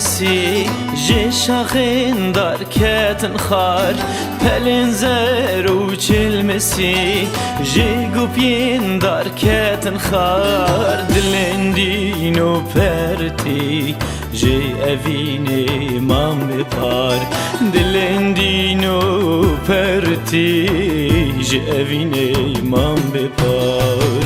çelmesi ji şaxên darketin xar pelên zer û çelmesi ji gupiyên darketin xar dilên dîn û pertî ji evînê mam bipar dilên dîn û pertî ji evînê mam bipar.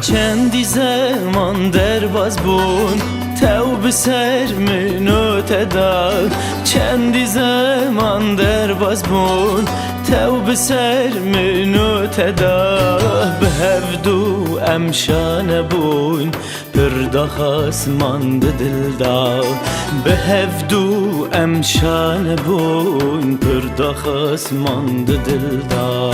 چندی زمان درباز بون تو به سر منو تدا چندی زمان درباز بون تو به سر منو تدا به هفدو امشان بون پرداخاس ماند دلدا به هفدو امشان بون پرداخاس ماند دلدا.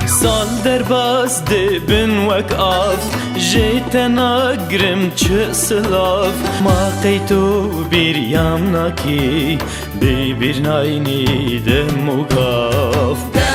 سال درباز دبن وک آف جیتنا گرم چه سلاف ما قیتو بیریام ناکی بی بیر ناینی دم و گاف